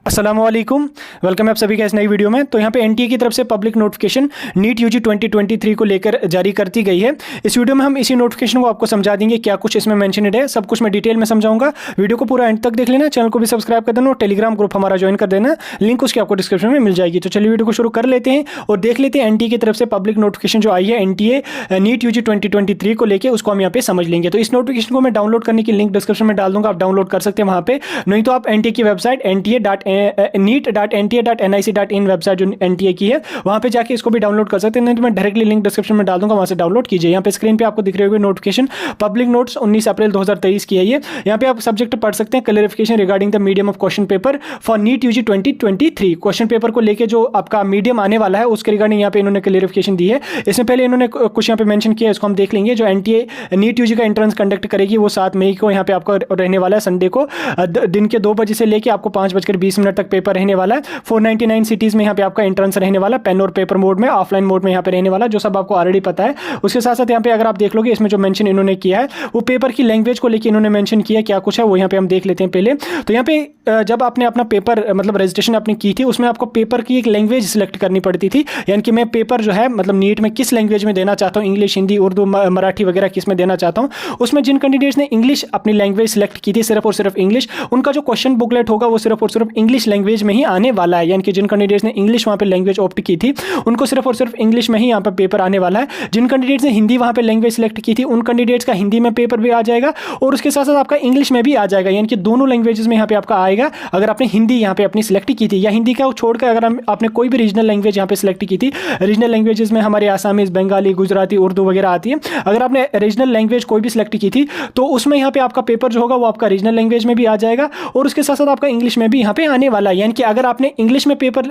अस्सलाम वालेकुम, वेलकम है आप सभी का इस नई वीडियो में। तो यहाँ पे एनटीए की तरफ से पब्लिक नोटिफिकेशन नीट यूजी 2023 को लेकर जारी कर दी गई है। इस वीडियो में हम इसी नोटिफिकेशन को आपको समझा देंगे, क्या कुछ इसमें मेंशनड है, सब कुछ मैं डिटेल में समझाऊंगा। वीडियो को पूरा एंड तक देख लेना, चैनल को भी सब्सक्राइब कर देना और टेलीग्राम ग्रुप हमारा ज्वाइन कर देना, लिंक उसकी आपको डिस्क्रिप्शन में मिल जाएगी। तो चलिए वीडियो को शुरू कर लेते हैं और देख लेते हैं एनटीए की तरफ से पब्लिक नोटिफिकेशन जो आई है एनटीए नीट यूजी 2023 को लेकर, उसको हम यहाँ पे समझ लेंगे। तो इस नोटिफिकेशन को मैं डाउनलोड करने की लिंक डिस्क्रिप्शन में डाल दूंगा, आप डाउनलोड कर सकते हैं वहाँ पे, नहीं तो आप एनटीए की वेबसाइट NTA.NIC.in वेबसाइट जो एनटीए की है वहां पे जाके इसको भी डाउनलोड कर सकते हैं, नहीं तो मैं डायरेक्टली लिंक डिस्क्रिप्शन में डाल दूंगा, वहां से डाउनलोड कीजिए। यहाँ पे स्क्रीन पे आपको दिख रही होगी नोटिफिकेशन, पब्लिक नोट्स 19 अप्रैल 2023 की है ये। यहाँ पे आप सब्जेक्ट पढ़ सकते हैं, clarification regarding the medium of question paper for NEET UG 2023। Question paper को लेकर जो आपका मीडियम आने वाला है उसके रिगार्डिंग यहाँ पे इन्होंने क्लैरिफिकेशन दी है। इसमें पहले इन्होंने कुछ यहाँ पे मेंशन किया है, इसको हम देख लेंगे। जो एनटीए नीट यूजी का एंट्रेंस कंडक्ट करेगी वो 7 मई को यहाँ पे आपका रहने वाला है, संडे को दिन के 2 बजे से लेकर आपको 5:20 तक पेपर रहने वाला है। 499 सिटीज में यहाँ पे आपका एंट्रेंस रहने वाला, पेन और पेपर मोड में, ऑफलाइन मोड में यहाँ पे रहने वाला, जो सब आपको ऑलरेडी पता है। उसके साथ साथ यहाँ पे अगर आप देख लोगे इसमें जो मेंशन इन्होंने किया है वो पेपर की लैंग्वेज को लेकर इन्होंने मेंशन किया, क्या कुछ है वो यहाँ पे हम देख लेते हैं पहले। तो यहाँ पे जब आपने अपना पेपर मतलब रजिस्ट्रेशन अपनी की थी उसमें आपको पेपर की एक लैंग्वेज सिलेक्ट करनी पड़ती थी, यानी कि मैं पेपर जो है मतलब नीट में किस लैंग्वेज में देना चाहता हूँ, इंग्लिश, हिंदी, उर्दू, मराठी वगैरह किस में देना चाहता हूँ। उसमें जिन कैंडिडेट्स ने इंग्लिश अपनी लैंग्वेज सिलेक्ट की थी, सिर्फ और सिर्फ इंग्लिश, उनका जो क्वेश्चन बुकलेट होगा वो सिर्फ और सिर्फ इंग्लिश लैंग्वेज में ही आने वाला है। यानी कि जिन कैंडिडेट्स ने इंग्लिश वहाँ पे लैंग्वेज ऑप्ट की थी उनको सिर्फ और सिर्फ इंग्लिश में ही यहाँ पे पेपर आने वाला है। जिन कैंडिडेट्स ने हिंदी वहाँ पे लैंग्वेज सिलेक्ट की थी उन कैंडिडेट्स का हिंदी में पेपर भी आ जाएगा और उसके साथ साथ आपका इंग्लिश में भी आ जाएगा, यानी कि दोनों लैंग्वेजेस में यहाँ पे आपका आएगा। अगर आपने हिंदी यहाँ पे अपनी सिलेक्ट की थी या हिंदी का छोड़कर अगर आपने कोई भी रीजनल लैंग्वेज यहाँ पे सिलेक्ट की थी, रीजनल लैंग्वेजेस में हमारे आसामीज, बंगाली, गुजराती, उर्दू वगैरह आती है, अगर आपने रीजनल लैंग्वेज कोई भी सिलेक्ट की थी तो उसमें यहाँ पे आपका पेपर जो होगा वो आपका रीजनल लैंग्वेज में भी आ जाएगा और उसके साथ साथ आपका इंग्लिश में भी यहाँ पे आने वाला है। यानी कि अगर आपने इंग्लिश में पेपर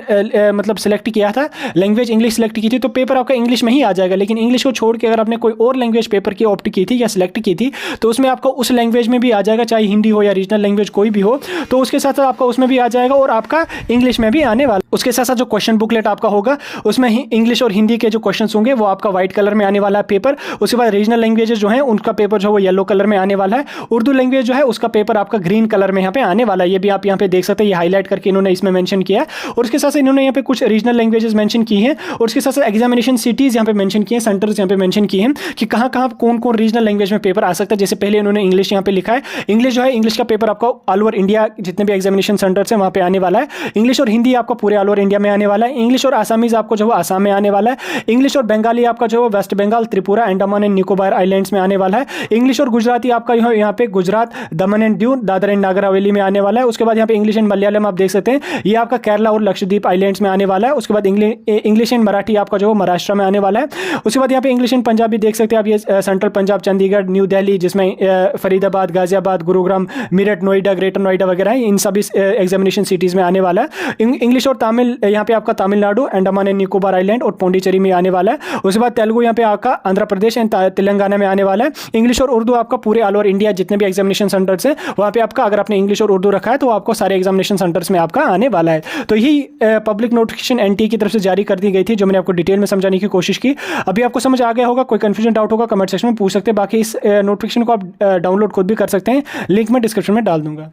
मतलब सिलेक्ट किया था, लैंग्वेज इंग्लिश सिलेक्ट की थी, तो पेपर आपका इंग्लिश में ही आ जाएगा। लेकिन इंग्लिश को छोड़ के अगर आपने कोई और लैंग्वेज पेपर की ऑप्ट की थी या सिलेक्ट की थी तो उसमें आपको उस लैंग्वेज में भी आ जाएगा, चाहे हिंदी हो या रीजनल लैंग्वेज कोई भी हो, तो उसके साथ साथ आपका उसमें भी आ जाएगा और आपका इंग्लिश में भी आने वाला। उसके साथ साथ जो क्वेश्चन बुकलेट आपका होगा उसमें इंग्लिश और हिंदी के जो क्वेश्चन होंगे वो आपका व्हाइट कलर में आने वाला है पेपर। उसके बाद रीजनल लैंग्वेजेस जो है उनका पेपर जो है वो येलो कलर में आने वाला है। उर्दू लैंग्वेज जो है उसका पेपर आपका ग्रीन कलर में यहाँ पे आने वाला है, ये भी आप यहाँ पे देख सकते हैं, ये हाईलाइट करके इन्होंने इसमें मेंशन किया है। और उसके साथ साथ इन्होंने यहाँ पे कुछ रीजनल लैंग्वेजेस मेंशन की हैं और उसके साथ साथ एग्जामिनेशन सिटीज यहाँ पे मेंशन किए हैं, सेंटर्स यहाँ पे मेंशन किए हैं कि कहाँ कहाँ कौन कौन रीजनल लैंग्वेज में पेपर आ सकता है। जैसे पहले इन्होंने इंग्लिश यहाँ पे लिखा है, इंग्लिश जो है इंग्लिश का पेपर आपका ऑल ओवर इंडिया जितने भी एग्जामिनेशन सेंटर्स हैं वहाँ पे आने वाला है। इंग्लिश और हिंदी आपका पूरे ऑल ओवर इंडिया में आने वाला है। इंग्लिश और आसामीज आपको जो है आसाम में आने वाला है। इंग्लिश और बंगाली आपका जो है west Bengal, Tripura, Andaman and Nicobar islands में आने वाला है। इंग्लिश और गुजराती आपका यहाँ पे गुजरात, दमन एंड दीव, दादर एंड नागर हवेली में आने वाला है। उसके बाद यहाँ पे इंग्लिश एंड मलयालम आप देख सकते हैं, ये आपका केरला और लक्षद्वीप आइलैंड्स में आने वाला है। उसके बाद इंग्लिश एंड मराठी आपका जो महाराष्ट्र में आने वाला है। उसके बाद यहाँ पे इंग्लिश एंड पंजाबी देख सकते हैं आप, ये सेंट्रल पंजाब, चंडीगढ़, न्यू दिल्ली, जिसमें फरीदाबाद, गाजियाबाद, गुरुग्राम, मेरठ, नोएडा, ग्रेटर नोएडा वगैरह है, इन सभी एग्जामिनेशन सिटीज में आने वाला है। इंग्लिश और तमिल यहाँ पे आपका तमिलनाडु, अंडमान एंड निकोबार आइलैंड और पौंडीचेरी में आने वाला है। उसके बाद तेलुगु यहाँ पे आपका आंध्र प्रदेश एंड तेलंगाना में आने वाला है। इंग्लिश और उर्दू आपका पूरे ऑल ओवर इंडिया जितने भी एग्जामिनेशन सेंटर्स हैं वहाँ पे आपका, अगर आपने इंग्लिश और उर्दू रखा है तो आपको सारे एग्जामिनेशन सेंटर्स में आपका आने वाला है। तो यही पब्लिक नोटिफिकेशन एनटीए की तरफ से जारी कर दी गई थी, जो मैंने आपको डिटेल में समझाने की कोशिश की। अभी आपको समझ आ गया होगा, कोई कंफ्यूजन डाउट होगा कमेंट सेक्शन में पूछ सकते हैं। बाकी इस नोटिफिकेशन को आप डाउनलोड खुद भी कर सकते हैं, लिंक मैं डिस्क्रिप्शन में डाल दूंगा।